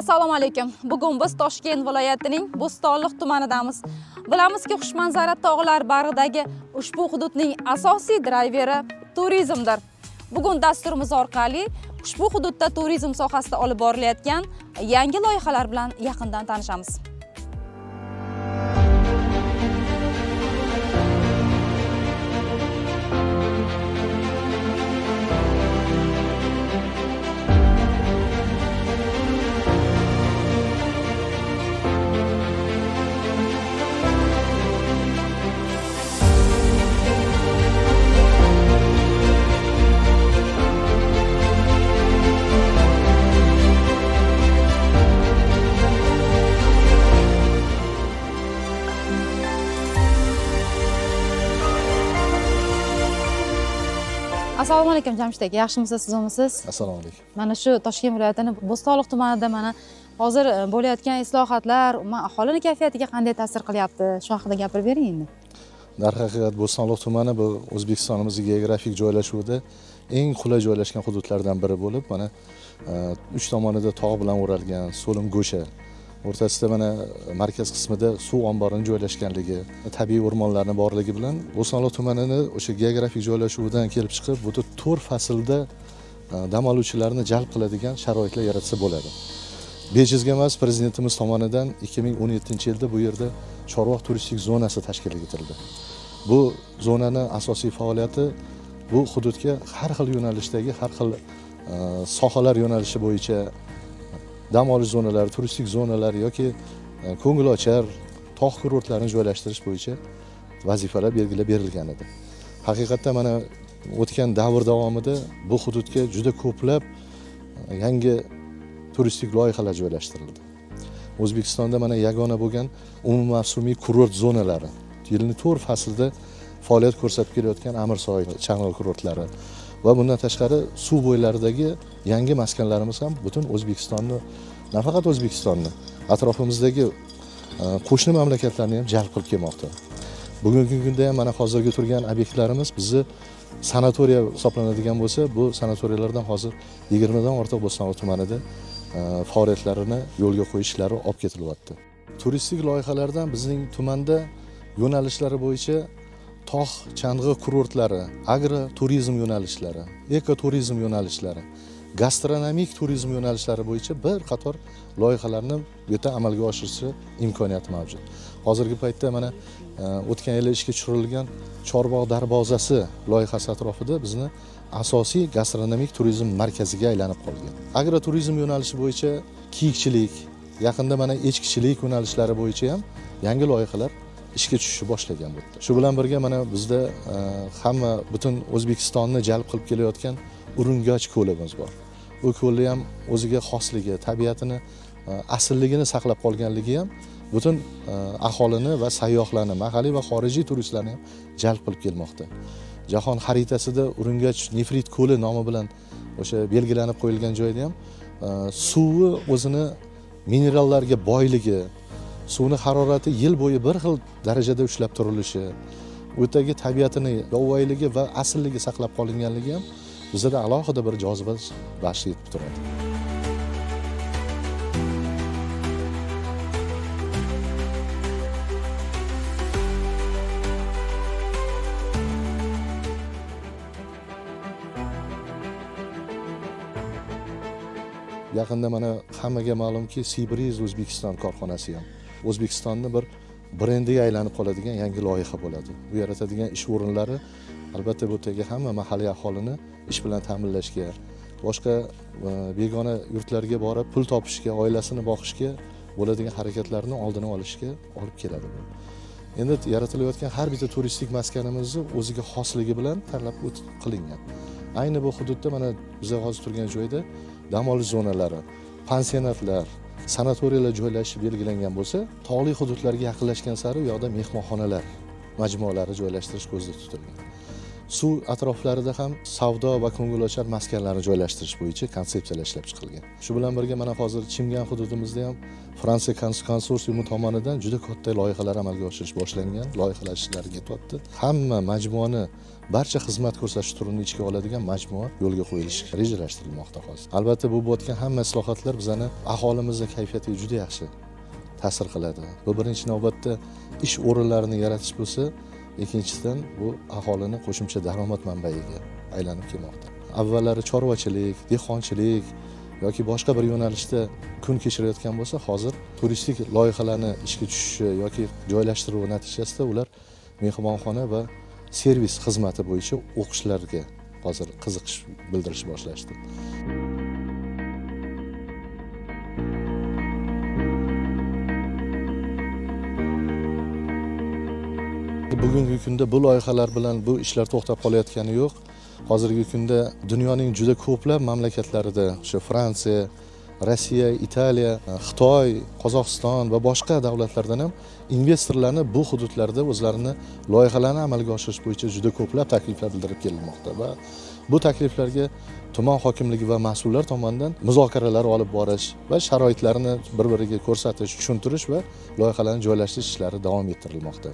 Assalomu alaykum. Bugun biz Toshkent viloyatining Bo'stonliq tumanidamiz. Bilamizki, xushmanzara tog'lar bag'ridagi ushbu hududning asosiy drayveri turizmdir. Bugun dasturimiz orqali ushbu hududda turizm sohasida olib borilayotgan yangi loyihalar bilan yaqindan tanishamiz. Assalomu alaykum Jamshid aka, yaxshimisiz, sizmisiz? Assalomu alaykum. Mana shu Toshkent viloyatining Bo'stonliq tumanida mana hozir bo'layotgan islohotlar aholining kayfiyatiga qanday ta'sir qilyapti? Shu haqida gapirib bering endi. Darhaqiqat Bo'stonliq tumani bu O'zbekistonimizning geografik joylashuvida eng qulay joylashgan hududlardan biri bo'lib, mana uch tomonida tog' bilan o'ralgan so'lim go'sha, o'rtasida mana markaz qismida suv omborining joylashganligi, tabiiy o'rmonlarning borligi bilan Bo'stonliq tumanini o'sha geografik joylashuvidan kelib chiqib, bu 4 faslda dam oluvchilarni jalb qiladigan sharoitlar yaratsa bo'ladi. Bejizga emas, prezidentimiz tomonidan 2017-yilda bu yerda Chorvoq turistik zonasi tashkil etildi. Bu zonaning asosiy faoliyati bu hududga har xil yo'nalishdagi, har xil sohalar yo'nalishi bo'yicha dam olish zonalari, turistik zonalar yoki ko'ngilochar tog' kurortlarini joylashtirish bo'yicha vazifalar belgilab berilgan edi. Haqiqatda mana o'tgan davr davomida bu hududga juda ko'plab yangi turistik loyihalar joylashtirildi. O'zbekistonda mana yagona bo'lgan umummavsumiy kurort zonalari, yilning 4 faslida faoliyat ko'rsatib kelayotgan Amirsoy, Chang'ol kurortlari va bundan tashqari suv bo'ylaridagi yangi maskanlarimiz ham butun O'zbekistonni, nafaqat O'zbekistonni, atrofimizdagi qo'shni mamlakatlarni ham jalb qilib kelmoqda. Bugungi kunda ham mana hozirgi turgan obyektlarimiz bizni sanatoriya hisoblanadigan bo'lsa, bu sanatoriyalardan hozir 20 dan ortiq Bo'stonliq tumanida faoliyatlarini yo'lga qo'yish ishlari olib ketilyapti. Turistik loyihalardan bizning tumanda yo'nalishlari bo'yicha tog' chang'i kurortlari, agro turizm yo'nalishlari, eko turizm yo'nalishlari, gastronomik turizm yo'nalishlari bo'yicha bir qator loyihalarni bu yerda amalga oshirish imkoniyati mavjud. Hozirgi paytda mana o'tgan yil ishga tushirilgan Chorvoq darvozasi loyihasi atrofida bizni asosiy gastronomik turizm markaziga aylanib qolgan. Agro turizm yo'nalishi bo'yicha kiyikchilik, yaqinda mana echkichilik yo'nalishlari bo'yicha ham yangi loyihalar ishga tushishni boshlagan bo'ldi. Shu bilan birga mana bizda hamma butun O'zbekistonni jalb qilib kelayotgan Urungoch ko'limiz bor. Bu ko'lni ham o'ziga xosligi, tabiatini, asilligini saqlab qolganligi ham butun aholini va sayyohlarni, mahalliy va xorijiy turistlarni ham jalb qilib kelmoqda. Jahon xaritasida Urungoch nefrit ko'li nomi bilan o'sha belgilanib qo'yilgan joyda ham suvi o'zini minerallarga boyligi, suvni harorati yil bo'yi bir xil darajada ushlab turilishi, o'tagi tabiatini, yovvoyiligi va asilligi saqlab qolinganligi ham bizda alohida bir joziba baxsh etib turadi. Yaqinda mana hammaga ma'lumki, Sibriz O'zbekiston korxonasi ham O'zbekistonni bir brendiga aylanib qoladigan yangi loyiha bo'ladi. Bu yaratadigan ish o'rinlari albatta bu yerdagi hamma mahalliy aholini ish bilan ta'minlashga, boshqa begona yurtlarga borib pul topishga, oilasini boqishga bo'ladigan harakatlarni oldini olishga olib keladi. Endi yaratilayotgan har bitta turistik maskanimizni o'ziga xosligi bilan tanlab qilingan. Ayni bu hududda mana biz hozir turgan joyda dam olish zonalari, pansionatlar, sanatoriyalar joylashib belgilangan bo'lsa, tog'li hududlarga yaqinlashgan sari u yoqda mehmonxonalar, majmualar joylashtirish ko'zda tutilgan. suv atroflarida ham savdo va ko'ngilochar maskanlarni joylashtirish bo'yicha konsepsiyalar ishlab chiqilgan. Shu bilan birga mana hozir Chimgan hududimizda ham Fransiya konsorsiumi tomonidan juda katta loyihalar amalga oshirish boshlangan, loyihalar ishlari ketyapti. Hamma majmuani, barcha xizmat ko'rsatish turini ichiga oladigan majmua yo'lga qo'yilishi rejalashtirilmoqda hozir. Albatta bu bo'layotgan hamma islohotlar bizani aholimizning kayfiyatiga juda yaxshi ta'sir qiladi. Bu birinchi navbatda ish o'rinlarini yaratish bo'lsa, ikkinchidan bu aholini qo'shimcha daromad manbaiga aylanib kelmoqda. Avvallari chorvachilik, dehqonchilik yoki boshqa bir yo'nalishda kun kechirayotgan bo'lsa, hozir turistik loyihalarni ishga tushishi yoki joylashtiruvi natijasida ular mehmonxona va servis xizmati bo'yicha o'qishlarga hozir qiziqish bildirish boshlashdi. Bugungi kunda bu loyihalar bilan bu ishlar to'xtab qolayotgani yo'q. Hozirgi kunda dunyoning juda ko'plab mamlakatlarida, o'sha Fransiya, Rossiya, Italiya, Xitoy, Qozog'iston va boshqa davlatlardan ham investorlarni bu hududlarda o'zlarini loyihalarini amalga oshirish bo'yicha juda ko'plab takliflar bildirib kelinmoqda va bu takliflarga tuman hokimligi va mas'ullar tomonidan muzokaralar olib borish va sharoitlarni bir-biriga ko'rsatish, tushuntirish va loyihalarni joylashtirish ishlari davom ettirilmoqda.